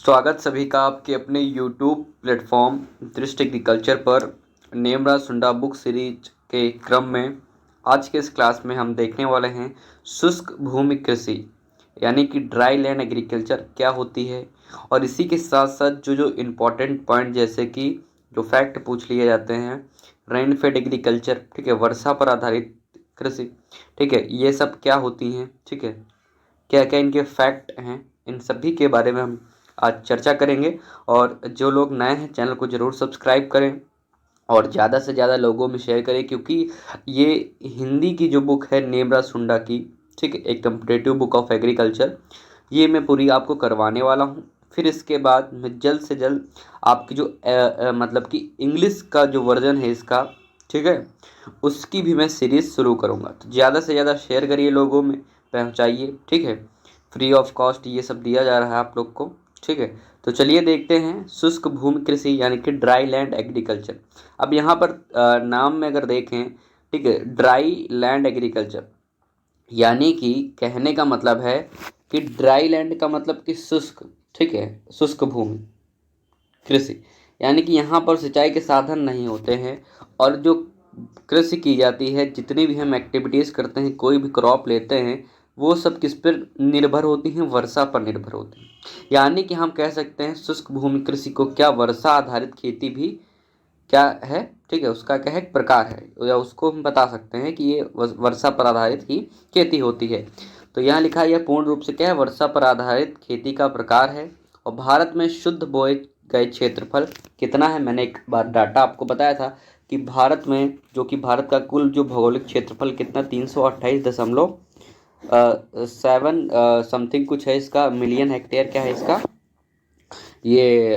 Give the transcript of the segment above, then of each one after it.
स्वागत सभी का आपके अपने YouTube प्लेटफॉर्म दृष्टि एग्रीकल्चर पर नेमराज सुंडा बुक सीरीज के क्रम में आज के इस क्लास में हम देखने वाले हैं शुष्क भूमि कृषि यानी कि ड्राई लैंड एग्रीकल्चर क्या होती है। और इसी के साथ साथ जो इम्पोर्टेंट पॉइंट जैसे कि जो फैक्ट पूछ लिए जाते हैं, रेन फेड एग्रीकल्चर, ठीक है, वर्षा पर आधारित कृषि, ठीक है, ये सब क्या होती हैं, ठीक है, क्या क्या इनके फैक्ट हैं, इन सभी के बारे में हम आज चर्चा करेंगे। और जो लोग नए हैं चैनल को ज़रूर सब्सक्राइब करें और ज़्यादा से ज़्यादा लोगों में शेयर करें, क्योंकि ये हिंदी की जो बुक है नेमराज सुंडा की, ठीक है, एक कम्पिटेटिव बुक ऑफ एग्रीकल्चर, ये मैं पूरी आपको करवाने वाला हूँ। फिर इसके बाद मैं जल्द से जल्द आपकी जो मतलब कि इंग्लिश का जो वर्जन है इसका, ठीक है, उसकी भी मैं सीरीज़ शुरू करूँगा। तो ज़्यादा से ज़्यादा शेयर करिए, लोगों में पहुँचाइए, ठीक है। फ्री ऑफ कॉस्ट ये सब दिया जा रहा है आप लोग को, ठीक है। तो चलिए देखते हैं शुष्क भूमि कृषि यानी कि ड्राई लैंड एग्रीकल्चर। अब यहाँ पर नाम में अगर देखें, ठीक है, ड्राई लैंड एग्रीकल्चर यानी कि कहने का मतलब है कि ड्राई लैंड का मतलब कि शुष्क, ठीक है, शुष्क भूमि कृषि यानी कि यहाँ पर सिंचाई के साधन नहीं होते हैं। और जो कृषि की जाती है, जितनी भी हम एक्टिविटीज़ करते हैं, कोई भी क्रॉप लेते हैं, वो सब किस पर निर्भर होती हैं? वर्षा पर निर्भर होती हैं। यानी कि हम कह सकते हैं शुष्क भूमि कृषि को क्या वर्षा आधारित खेती भी क्या है, ठीक है, उसका क्या है, एक प्रकार है, या उसको हम बता सकते हैं कि ये वर्षा पर आधारित ही खेती होती है। तो यहाँ लिखा है यह पूर्ण रूप से क्या है, वर्षा पर आधारित खेती का प्रकार है। और भारत में शुद्ध बोए गए क्षेत्रफल कितना है? मैंने एक बार डाटा आपको बताया था कि भारत में, जो कि भारत का कुल जो भौगोलिक क्षेत्रफल कितना, 328.7 समथिंग कुछ है इसका, मिलियन हेक्टेयर क्या है इसका, ये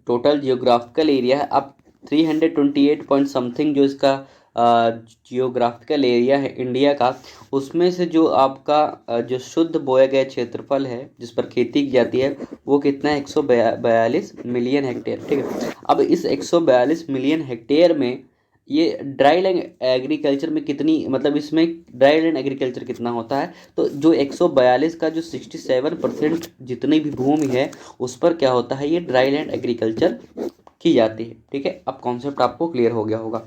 टोटल जियोग्राफिकल एरिया है। अब 328 पॉइंट समथिंग जो इसका जियोग्राफिकल एरिया है इंडिया का, उसमें से जो आपका जो शुद्ध बोया गया क्षेत्रफल है जिस पर खेती की जाती है, वो कितना है? 142 मिलियन हेक्टेयर, ठीक है। अब इस 142 मिलियन हेक्टेयर में ये ड्राई लैंड एग्रीकल्चर में कितनी, मतलब इसमें ड्राई लैंड एग्रीकल्चर कितना होता है? तो जो 142 का जो 67% जितनी भी भूमि है, उस पर क्या होता है, ये ड्राई लैंड एग्रीकल्चर की जाती है, ठीक है। अब कॉन्सेप्ट आपको क्लियर हो गया होगा।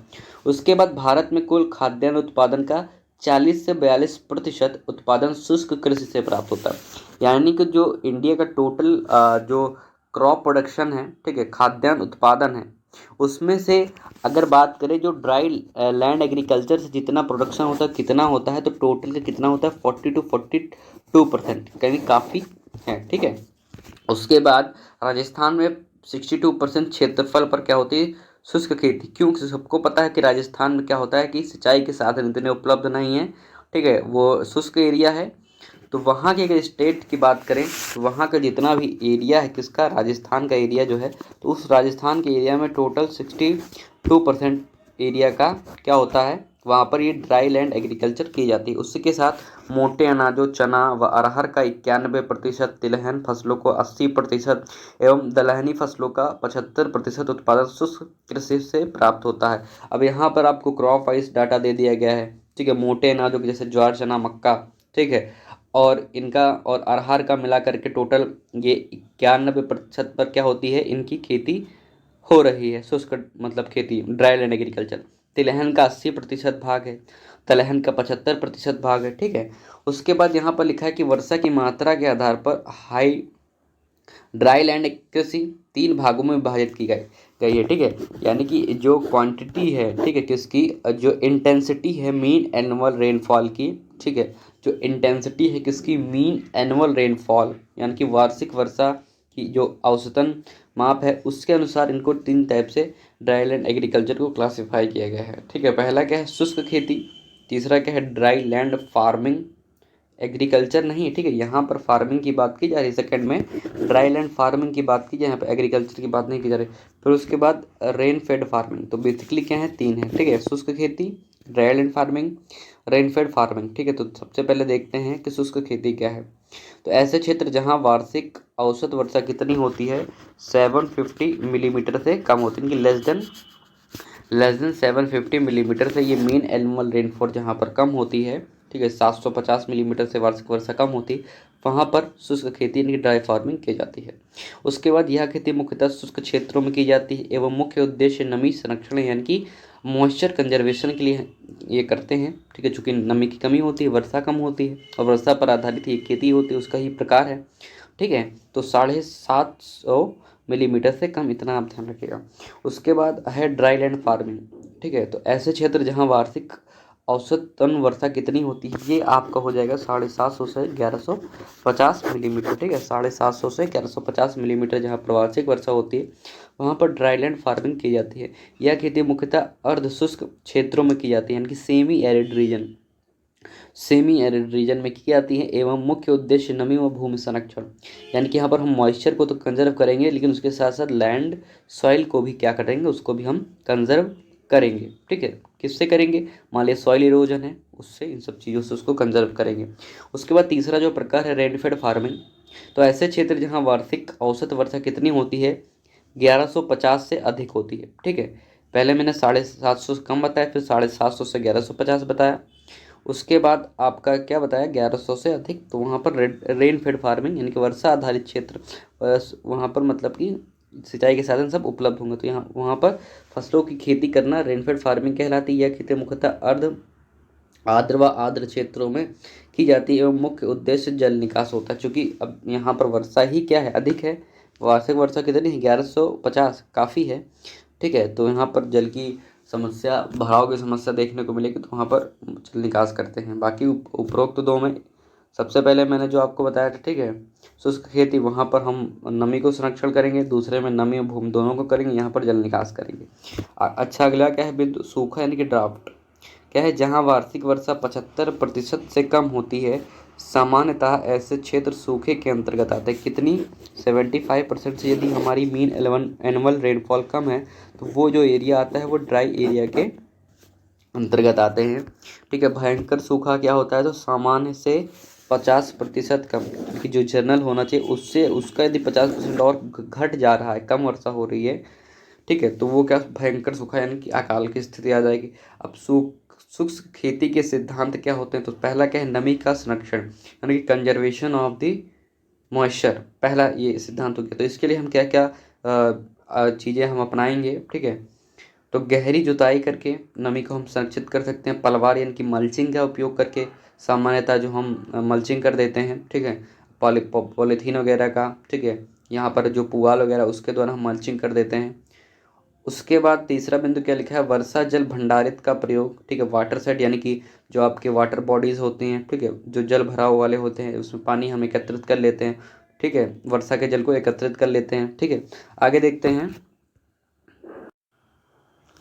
उसके बाद भारत में कुल खाद्यान्न उत्पादन का 40 से 42% उत्पादन शुष्क कृषि से प्राप्त होता है। यानी कि जो इंडिया का टोटल जो क्रॉप प्रोडक्शन है, ठीक है, खाद्यान्न उत्पादन है, उसमें से अगर बात करें जो ड्राई लैंड एग्रीकल्चर से जितना प्रोडक्शन होता है, कितना होता है, तो टोटल का कितना होता है? 40 to 42%, यानी काफ़ी है, ठीक है। उसके बाद राजस्थान में 62% क्षेत्रफल पर क्या होती है? शुष्क खेती। क्योंकि सबको पता है कि राजस्थान में क्या होता है कि सिंचाई के साधन इतने उपलब्ध नहीं हैं, ठीक है, वो शुष्क एरिया है। तो वहाँ की अगर स्टेट की बात करें, तो वहाँ का जितना भी एरिया है किसका, राजस्थान का एरिया जो है, तो उस राजस्थान के एरिया में टोटल 62% एरिया का क्या होता है, वहाँ पर ये ड्राई लैंड एग्रीकल्चर की जाती है। उसी के साथ मोटे अनाजों चना व अरहर का 91%, तिलहन फसलों को 80% एवं दलहनी फसलों का 75% उत्पादन शुष्क कृषि से प्राप्त होता है। अब यहाँ पर आपको क्रॉप वाइज डाटा दे दिया गया है, ठीक है। मोटे अनाजों के जैसे ज्वार चना मक्का, ठीक है, और इनका और अरहर का मिला करके टोटल ये 91% पर क्या होती है, इनकी खेती हो रही है, शुष्क मतलब खेती, ड्राई लैंड एग्रीकल्चर। तिलहन का 80% भाग है, दलहन का 75% भाग है, ठीक है। उसके बाद यहाँ पर लिखा है कि वर्षा की मात्रा के आधार पर हाई ड्राई लैंड कृषि 3 भागों में विभाजित की गई है, ठीक है। यानी कि जो क्वांटिटी है, ठीक है, किसकी, जो इंटेंसिटी है मीन एनुअल रेनफॉल की, ठीक है, जो इंटेंसिटी है किसकी, मीन एनुअल रेनफॉल यानी कि वार्षिक वर्षा की जो औसतन माप है, उसके अनुसार इनको 3 टाइप से ड्राई लैंड एग्रीकल्चर को क्लासिफाई किया गया है, ठीक है। पहला क्या है, शुष्क खेती। तीसरा क्या है, ड्राई लैंड फार्मिंग, एग्रीकल्चर नहीं है, ठीक है, यहाँ पर फार्मिंग की बात की जा रही है। सेकंड में ड्राई लैंड फार्मिंग की बात की जाए, यहाँ पर एग्रीकल्चर की बात नहीं की जा रही। फिर उसके बाद रेन फेड फार्मिंग। तो बेसिकली क्या है, 3 है, ठीक है, शुष्क खेती, dry land farming, rain fade farming, ठीक है। तो सबसे पहले देखते हैं कि शुष्क खेती क्या है। तो ऐसे क्षेत्र जहाँ वार्षिक औसत वर्षा कितनी होती है, 750 मिलीमीटर से कम होती है, इनकी लेस देन 750 मिलीमीटर से ये मीन एनुअल रेनफॉल जहाँ पर कम होती है, ठीक है, 750 मिलीमीटर से वार्षिक वर्षा कम होती, वहाँ पर शुष्क खेती यानी कि ड्राई फार्मिंग की जाती है। उसके बाद यह खेती मुख्यतः शुष्क क्षेत्रों में की जाती है एवं मुख्य उद्देश्य नमी संरक्षण यानी कि मॉइस्चर कंजर्वेशन के लिए ये करते हैं। ठीक है, चूँकि नमी की कमी होती है, वर्षा कम होती है और वर्षा पर आधारित ये खेती होती है, उसका ही प्रकार है। ठीक है, तो 750 मिलीमीटर से कम, इतना आप ध्यान रखिएगा। उसके बाद है ड्राई लैंड फार्मिंग। ठीक है, तो ऐसे क्षेत्र जहाँ वार्षिक औसतन वर्षा कितनी होती है, ये आपका हो जाएगा 750 से 1150 मिलीमीटर। ठीक है, 750 से 1150 मिलीमीटर जहाँ पर वार्षिक वर्षा होती है, वहाँ पर ड्राई लैंड फार्मिंग की जाती है। यह खेती मुख्यतः अर्ध शुष्क क्षेत्रों में की जाती है यानी कि सेमी एरिड रीजन में की जाती है एवं मुख्य उद्देश्य नमी व भूमि संरक्षण, यानी कि यहाँ पर हम मॉइस्चर को तो कंजर्व करेंगे, लेकिन उसके साथ साथ लैंड सॉइल को भी क्या करेंगे, उसको भी हम कंजर्व करेंगे। ठीक है, किससे करेंगे, मान लिया सॉइल इरोजन है, उससे, इन सब चीज़ों से उसको कंजर्व करेंगे। उसके बाद तीसरा जो प्रकार है रेनफेड फार्मिंग। तो ऐसे क्षेत्र जहाँ वार्षिक औसत वर्षा कितनी होती है, 1150 से अधिक होती है। ठीक है, पहले मैंने 750 से कम बताया, फिर 750 से 1150 बताया। उसके बाद आपका क्या बताया, 1100 से अधिक, तो वहाँ पर रेन फेड फार्मिंग यानी कि वर्षा आधारित क्षेत्र, वहाँ पर मतलब कि सिंचाई के साधन सब उपलब्ध होंगे, तो यहाँ वहाँ पर फसलों की खेती करना रेनफेड फार्मिंग कहलाती है। यह खेती मुख्यतः अर्ध आर्द्र व आर्द्र क्षेत्रों में की जाती है एवं मुख्य उद्देश्य जल निकास होता है। चूँकि अब यहाँ पर वर्षा ही क्या है, अधिक है, वार्षिक वर्षा कितनी है, 1150, काफ़ी है। ठीक है, तो यहाँ पर जल की समस्या, भराव की समस्या देखने को मिलेगी, तो वहाँ पर जल निकास करते हैं। बाकी उपरोक्त दो में सबसे पहले मैंने जो आपको बताया था, ठीक है, शुष्क खेती, वहाँ पर हम नमी को संरक्षण करेंगे, दूसरे में नमी और भूमि दोनों को करेंगे, यहाँ पर जल निकास करेंगे। अच्छा, अगला क्या है, बिंदु सूखा यानी कि ड्राफ्ट। क्या है, जहाँ वार्षिक वर्षा 75% से कम होती है, सामान्यतः ऐसे क्षेत्र सूखे के अंतर्गत आते हैं। कितनी, 75% से यदि हमारी मीन एनुअल रेनफॉल कम है, तो वो जो एरिया आता है वो ड्राई एरिया के अंतर्गत आते हैं। ठीक है, भयंकर सूखा क्या होता है, तो सामान्य से 50% कम, कि जो जनरल होना चाहिए उससे, उसका यदि 50% और घट जा रहा है, कम वर्षा हो रही है, ठीक है, तो वो क्या, भयंकर सूखा यानी कि अकाल की स्थिति आ जाएगी। अब शुष्क खेती के सिद्धांत क्या होते हैं, तो पहला क्या है, नमी का संरक्षण यानी कि कंजर्वेशन ऑफ द मॉइस्चर, पहला ये सिद्धांत हो गया। तो इसके लिए हम क्या क्या चीज़ें हम अपनाएंगे, ठीक है, तो गहरी जुताई करके नमी को हम संरक्षित कर सकते हैं। पलवार यानी कि मल्चिंग का उपयोग करके, सामान्यतः जो हम मल्चिंग कर देते हैं, ठीक है, पॉलीथीन वगैरह का, ठीक है, यहाँ पर जो पुआल वगैरह उसके द्वारा हम मल्चिंग कर देते हैं। उसके बाद तीसरा बिंदु क्या लिखा है, वर्षा जल भंडारित का प्रयोग। ठीक है, वाटर सेट यानी कि जो आपके वाटर बॉडीज़ होती हैं, ठीक है, जो जल भराव वाले होते हैं, उसमें पानी हम एकत्रित कर लेते हैं। ठीक है, वर्षा के जल को एकत्रित कर लेते हैं। ठीक है, आगे देखते हैं,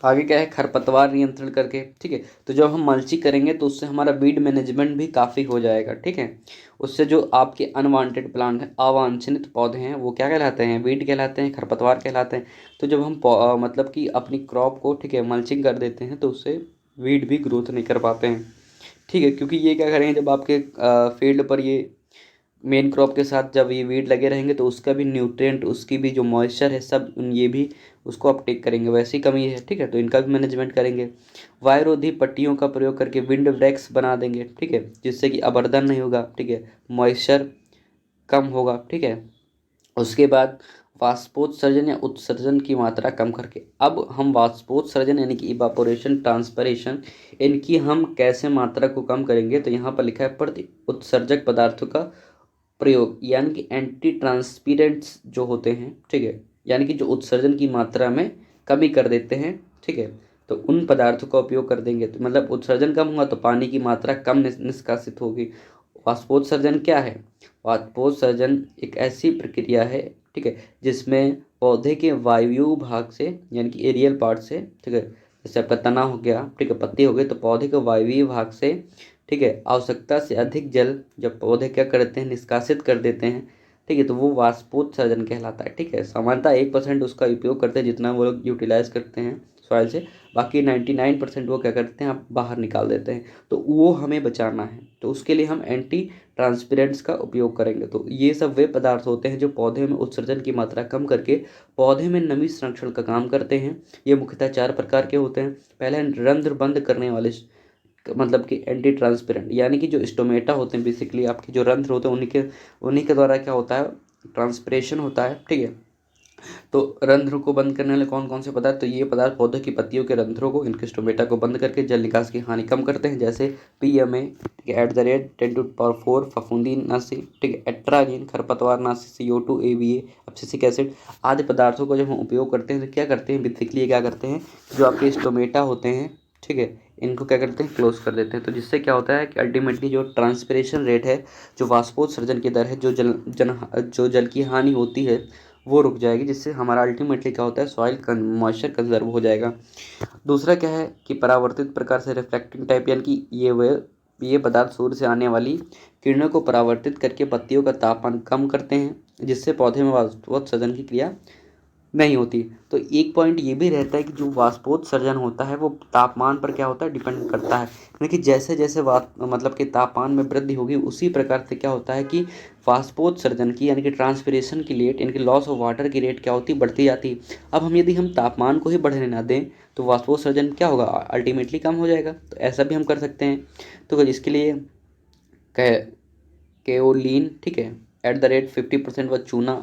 आगे क्या है, खरपतवार नियंत्रण करके। ठीक है, तो जब हम मल्ची करेंगे तो उससे हमारा वीड मैनेजमेंट भी काफ़ी हो जाएगा। ठीक है, उससे जो आपके अनवांटेड प्लांट हैं, अवांछनित पौधे हैं, वो क्या कहलाते हैं, वीड कहलाते हैं, खरपतवार कहलाते हैं। तो जब हम मतलब कि अपनी क्रॉप को, ठीक है, मल्चिंग कर देते हैं, तो उससे वीड भी ग्रोथ नहीं कर पाते हैं। ठीक है, क्योंकि ये क्या करेंगे, जब आपके फील्ड पर ये मेन क्रॉप के साथ जब ये वीड लगे रहेंगे, तो उसका भी न्यूट्रिएंट, उसकी भी जो मॉइस्चर है, सब ये भी उसको अपटेक करेंगे, वैसी कमी है। ठीक है, तो इनका भी मैनेजमेंट करेंगे। वायुरोधी पट्टियों का प्रयोग करके विंड ब्रेक्स बना देंगे। ठीक है, जिससे कि अपर्दन नहीं होगा, ठीक है, मॉइस्चर कम होगा। ठीक है, उसके बाद वाष्पोत्सर्जन या उत्सर्जन की मात्रा कम करके, अब हम वाष्पोत्सर्जन यानी कि इवापोरेशन, ट्रांसपरेशन, इनकी हम कैसे मात्रा को कम करेंगे, तो यहाँ पर लिखा है प्रति उत्सर्जक पदार्थों का प्रयोग, यानी कि एंटी ट्रांसपीरेंट्स जो होते हैं, ठीक है, यानी कि जो उत्सर्जन की मात्रा में कमी कर देते हैं। ठीक है, तो उन पदार्थों का उपयोग कर देंगे, तो मतलब उत्सर्जन कम होगा तो पानी की मात्रा कम निष्कासित होगी। वाष्पोत्सर्जन क्या है, वाष्पोत्सर्जन एक ऐसी प्रक्रिया है, ठीक है, जिसमें पौधे के वायु भाग से, यानी कि एरियल पार्ट से, ठीक है, जैसे आपका तना हो गया, ठीक है, पत्ती हो गई, तो पौधे के वायवीय भाग से, ठीक है, आवश्यकता से अधिक जल जब पौधे क्या करते हैं, निष्कासित कर देते हैं, ठीक है, तो वो वाष्पोत्सर्जन कहलाता है। ठीक है, सामान्यतः 1% उसका उपयोग करते हैं, जितना वो लोग यूटिलाइज करते हैं सॉइल से, बाकी 99% वो क्या करते हैं, आप बाहर निकाल देते हैं, तो वो हमें बचाना है, तो उसके लिए हम एंटी ट्रांसपेरेंट्स का उपयोग करेंगे। तो ये सब वे पदार्थ होते हैं जो पौधे में उत्सर्जन की मात्रा कम करके पौधे में नमी संरक्षण का काम करते हैं। ये मुख्यतः 4 प्रकार के होते हैं। पहला है रंध्र बंद करने वाले मतलब कि एंटी ट्रांसपेरेंट, यानी कि जो स्टोमेटा होते हैं बेसिकली आपके जो रंध्र होते हैं उन्हीं के द्वारा क्या होता है, ट्रांसपिरेशन होता है। ठीक है, तो रंध्र को बंद करने वाले कौन कौन से पदार्थ, तो ये पदार्थ पौधों की पत्तियों के रंध्रों को, इनके स्टोमेटा को बंद करके जल निकास की हानि कम करते हैं, जैसे PMA, ठीक है, @10⁴ फफूंदीनाशी, ठीक है, एट्राजीन खरपतवारनाशी, CO2, ABA, एब्सिसिक एसिड आदि पदार्थों को जब हम उपयोग करते हैं तो क्या करते हैं, बेसिकली क्या करते हैं, जो आपके स्टोमेटा होते हैं, ठीक है, इनको क्या करते हैं, क्लोज कर देते हैं। तो जिससे क्या होता है कि अल्टीमेटली जो ट्रांसपिरेशन रेट है, जो वाष्पोत्सर्जन की दर है, जो जल की हानि होती है वो रुक जाएगी, जिससे हमारा अल्टीमेटली क्या होता है, सॉइल मॉइस्चर कंजर्व हो जाएगा। दूसरा क्या है कि परावर्तित प्रकार से रिफ्लेक्टिंग टाइप, यानी कि ये पदार्थ सूर्य से आने वाली किरणों को परावर्तित करके पत्तियों का तापमान कम करते हैं, जिससे पौधे में वाष्पोत्सर्जन की क्रिया नहीं होती। तो एक पॉइंट ये भी रहता है कि जो वाष्पोत्सर्जन होता है वो तापमान पर क्या होता है, डिपेंड करता है, यानी कि जैसे जैसे मतलब कि तापमान में वृद्धि होगी उसी प्रकार से क्या होता है कि वाष्पोत्सर्जन की, यानी कि ट्रांसपिरेशन की रेट, यानी कि लॉस ऑफ वाटर की रेट क्या होती, बढ़ती जाती है। अब यदि हम तापमान को ही बढ़ने ना दें तो वाष्पोत्सर्जन क्या होगा, अल्टीमेटली कम हो जाएगा। तो ऐसा भी हम कर सकते हैं। तो इसके लिए केओलिन, ठीक है, @50% व चूना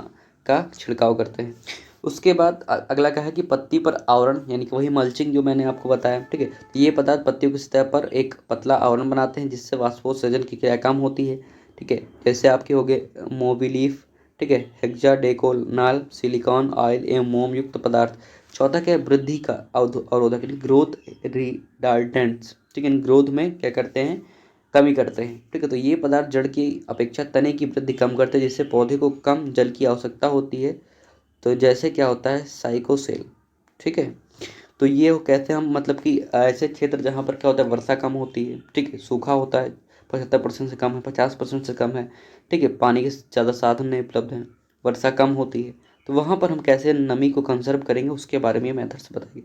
का छिड़काव करते हैं। उसके बाद अगला क्या है कि पत्ती पर आवरण, यानी कि वही मल्चिंग जो मैंने आपको बताया। ठीक है, तो ये पदार्थ पत्तियों की सतह पर एक पतला आवरण बनाते हैं, जिससे वाष्पोत्सर्जन की क्रिया कम होती है। ठीक है, जैसे आपके हो गए मोबिलीफ, ठीक है, हेक्साडेकोनाल, सिलिकॉन ऑयल एवं मोम युक्त पदार्थ। चौथा क्या है, वृद्धि का अवरोधक, ग्रोथ रिडार्टेंट्स, ठीक है, ग्रोथ में क्या करते हैं, कमी करते हैं। ठीक है, तो ये पदार्थ जड़ की अपेक्षा तने की वृद्धि कम करते हैं, जिससे पौधे को कम जल की आवश्यकता होती है। तो जैसे क्या होता है, साइकोसेल। ठीक है, तो ये कहते हैं हम, मतलब कि ऐसे क्षेत्र जहाँ पर क्या होता है, वर्षा कम होती है, ठीक है, सूखा होता है, 75% से कम है, 50% से कम है, ठीक है, पानी के ज़्यादा साधन नहीं उपलब्ध हैं, वर्षा कम होती है, तो वहाँ पर हम कैसे नमी को कंजर्व करेंगे उसके बारे में मेथड्स बताइए।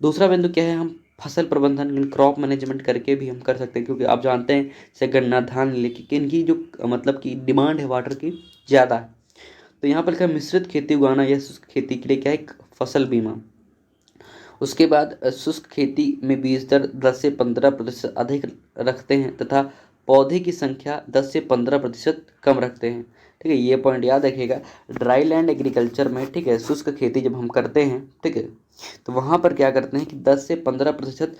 दूसरा बिंदु क्या है, हम फसल प्रबंधन, क्रॉप मैनेजमेंट करके भी हम कर सकते हैं, क्योंकि आप जानते हैं जैसे गन्ना, धान, लेकिन इनकी जो मतलब की डिमांड है वाटर की ज़्यादा है। तो यहाँ पर क्या, मिश्रित खेती उगाना या शुष्क खेती के लिए क्या है, एक फसल बीमा। उसके बाद शुष्क खेती में बीज दर 10 से 15% अधिक रखते हैं तथा पौधे की संख्या 10 से 15% कम रखते हैं। ठीक है, ये पॉइंट याद रखिएगा। ड्राई लैंड एग्रीकल्चर में, ठीक है, शुष्क खेती जब हम करते हैं, ठीक है, तो वहाँ पर क्या करते हैं कि 10 से 15%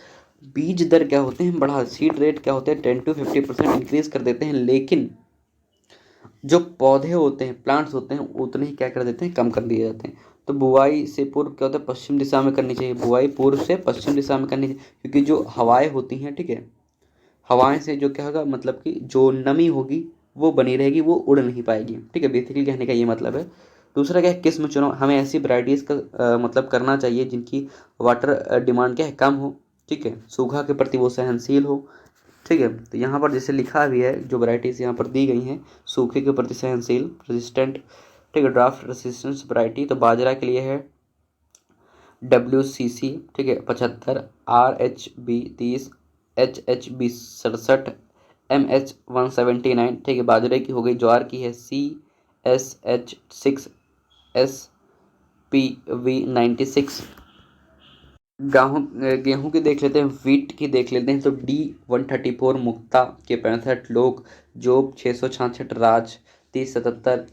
बीज दर क्या होते हैं, बढ़ा, सीड रेट क्या होते हैं, 10 to 50% इंक्रीज कर देते हैं, लेकिन जो पौधे होते हैं, प्लांट्स होते हैं, उतने ही क्या कर देते हैं, कम कर दिए जाते हैं। तो बुआई से पूर्व क्या होता है, पश्चिम दिशा में करनी चाहिए, बुआई पूर्व से पश्चिम दिशा में करनी चाहिए, क्योंकि जो हवाएं होती हैं, ठीक है, हवाएं से जो क्या होगा, मतलब कि जो नमी होगी वो बनी रहेगी, वो उड़ नहीं पाएगी। ठीक है, बेसिकली कहने का ये मतलब है। दूसरा क्या है, किस्म चुनाव, हमें ऐसी वैरायटीज़ का मतलब करना चाहिए जिनकी वाटर डिमांड क्या है, कम हो, ठीक है, सूखा के प्रति वो सहनशील हो। ठीक है, तो यहाँ पर जैसे लिखा भी है, जो वैरायटीज़ यहाँ पर दी गई हैं, सूखे के प्रति सहनशील, रेजिस्टेंट, ठीक है, ड्राफ्ट रेसिस्टेंस वैरायटी, तो बाजरा के लिए है WCC, ठीक है, 75, RH B 30, HHB 67, MH 179, ठीक है, बाजरे की हो गई। ज्वार की है CSH 6, SPV 96। गेहूं की देख लेते हैं, वीट की देख लेते हैं, तो D 134, मुक्ता के 65, लोग जोब 666, राज 3077।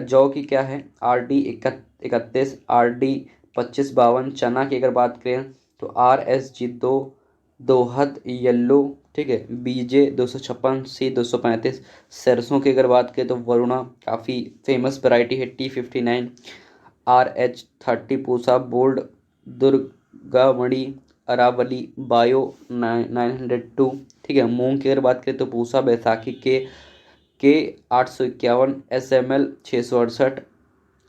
जौ की क्या है, RD 31, RD 2552। चना की अगर बात करें तो RSG 2, दोहद येल्लो, ठीक है, BJ 256, C 235। सरसों की अगर बात करें तो वरुणा काफ़ी फेमस वैरायटी है, T 59, RH 30, Pusa bold, Durgamani, Aravali, bio 902। ठीक है, मूंग की अगर बात करें तो पूसा बैसाखी के 851, SML 668,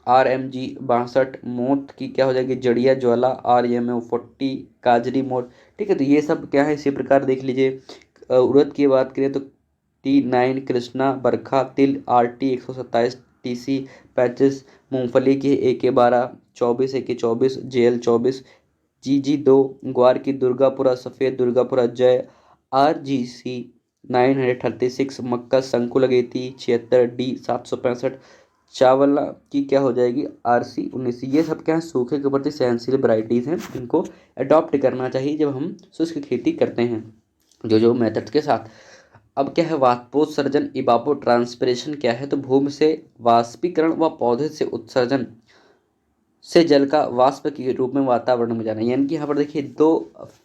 RMG 62। मोट की क्या हो जाएगी, जड़िया ज्वाला, RMO 40, काजरी मोट। ठीक है, तो ये सब क्या है, इसी प्रकार देख लीजिए। उड़द की बात करें तो T 9, कृष्णा, बरखा, तिल, RT 127, TC 35। मूंगफली की AK 12, 24, AK 24, JL 24, GG 2। ग्वार की दुर्गापुरा सफ़ेद, दुर्गापुरा जय, RGC 936। मक्का संकुल अगेती 76, D 765। चावल की क्या हो जाएगी, RC 19। ये सब क्या है, सूखे के प्रति सहनशील वैरायटीज़ हैं, इनको अडॉप्ट करना चाहिए जब हम शुष्क खेती करते हैं। जो जो मेथड्स के साथ। अब क्या है वाष्पोत्सर्जन, इवापो ट्रांसपिरेशन क्या है, तो भूमि से वाष्पीकरण व पौधे से उत्सर्जन से जल का वाष्प के रूप में वातावरण में जाना। यानी कि यहाँ पर देखिए दो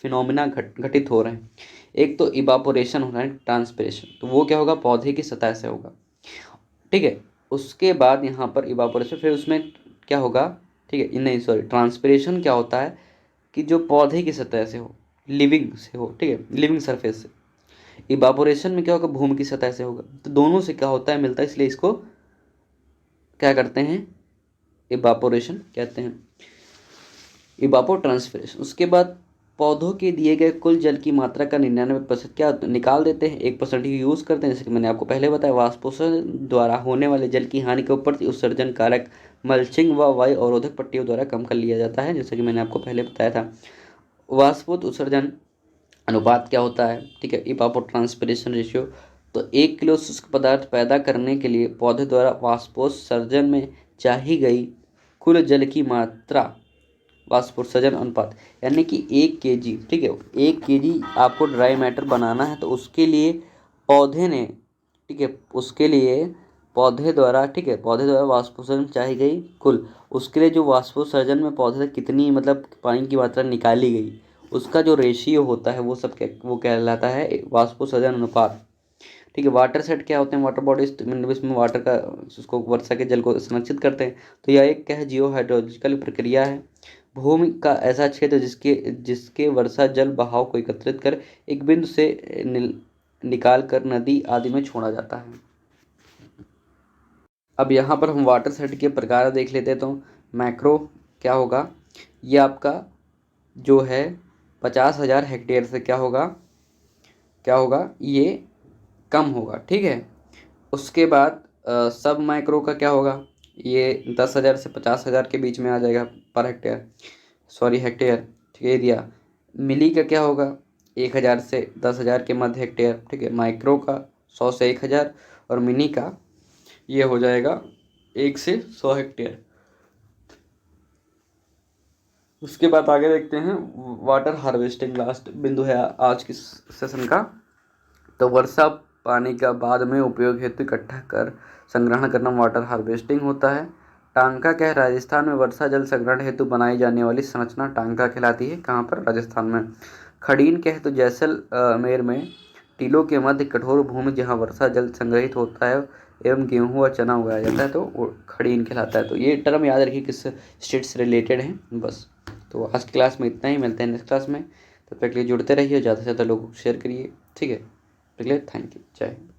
फिनोमिना घटित हो रहे हैं। एक तो इवापोरेशन हो रहा है, ट्रांसपिरेशन, तो वो क्या होगा, पौधे की सतह से होगा, ठीक है। उसके बाद यहाँ पर इवापोरेशन, फिर उसमें क्या होगा, ठीक है, नहीं सॉरी, ट्रांसपिरेशन क्या होता है कि जो पौधे की सतह से हो, लिविंग से हो, ठीक है, लिविंग सरफेस से। इवापोरेशन में क्या होगा, भूमि की सतह से होगा। तो दोनों से क्या होता है, मिलता है, इसलिए इसको क्या करते हैं, इवापोरेशन कहते हैं, इवापो ट्रांसपिरेशन। उसके बाद पौधों के दिए गए कुल जल की मात्रा का 99% क्या निकाल देते हैं, 1% ही यूज़ करते हैं। जैसे कि मैंने आपको पहले बताया, वाष्पोत्सर्जन द्वारा होने वाले जल की हानि के ऊपर उत्सर्जन कारक मल्चिंग व वायु अवरोधक पट्टियों द्वारा कम कर लिया जाता है, जैसे कि मैंने आपको पहले बताया था। वाष्पोत उत्सर्जन अनुपात क्या होता है, ठीक है, इवापो ट्रांसपिरेशन रेशियो। तो 1 किलो शुष्क पदार्थ पैदा करने के लिए पौधे द्वारा वाष्पोत्सर्जन में चाही गई कुल जल की मात्रा, वाष्पोत्सर्जन अनुपात, यानी कि 1 kg, ठीक है, 1 kg आपको ड्राई मैटर बनाना है, तो उसके लिए पौधे ने, ठीक है, उसके लिए पौधे द्वारा, ठीक है, पौधे द्वारा वाष्पोत्सर्जन चाही गई कुल, उसके लिए जो वाष्पोत्सर्जन में पौधे से कितनी मतलब पानी की मात्रा निकाली गई, उसका जो रेशियो होता है वो सब क्या, वो कहलाता है वाष्पोत्सर्जन अनुपात, ठीक है। वाटर सेट क्या होते हैं, वाटर बॉडीज, इसमें वाटर का, उसको वर्षा के जल को संरक्षित करते हैं। तो यह एक क्या है, जियो हाइड्रोलॉजिकल प्रक्रिया है। भूमि का ऐसा क्षेत्र जिसके जिसके वर्षा जल बहाव को एकत्रित कर एक बिंदु से निकाल कर नदी आदि में छोड़ा जाता है। अब यहाँ पर हम वाटर सेट के प्रकार देख लेते हैं। तो मैक्रो क्या होगा, ये आपका जो है 50,000 हेक्टेयर से क्या होगा, क्या होगा, ये कम होगा, ठीक है। उसके बाद सब माइक्रो का क्या होगा, ये 10,000 से 50,000 के बीच में आ जाएगा पर हेक्टेयर, सॉरी हेक्टेयर, ठीक है, एरिया। मिली का क्या होगा, 1,000 से 10,000 के मध्य हेक्टेयर, ठीक है। माइक्रो का 100 से 1,000, और मिनी का ये हो जाएगा 1 से 100 हेक्टेयर। उसके बाद आगे देखते हैं वाटर हार्वेस्टिंग, लास्ट बिंदु है आज की सेशन का। तो वर्षा पानी का बाद में उपयोग हेतु इकट्ठा कर संग्रहण करना वाटर हार्वेस्टिंग होता है। टांका क्या है, राजस्थान में वर्षा जल संग्रहण हेतु बनाई जाने वाली संरचना टांका कहलाती है। कहाँ पर, राजस्थान में। खड़ीन क्या है, तो जैसलमेर में टीलों के मध्य कठोर भूमि जहाँ वर्षा जल संग्रहित होता है एवं गेहूँ व चना उगाया जाता है, तो वो खड़ीन कहलाता है। तो ये टर्म याद रखिए किस स्टेट से रिलेटेड है, बस। तो आज की क्लास में इतना ही, मिलते हैं नेक्स्ट क्लास में। तब तक के लिए जुड़ते रहिए, ज़्यादा से ज़्यादा लोगों को शेयर करिए, ठीक है। अगले, थैंक यू, जय हिंद।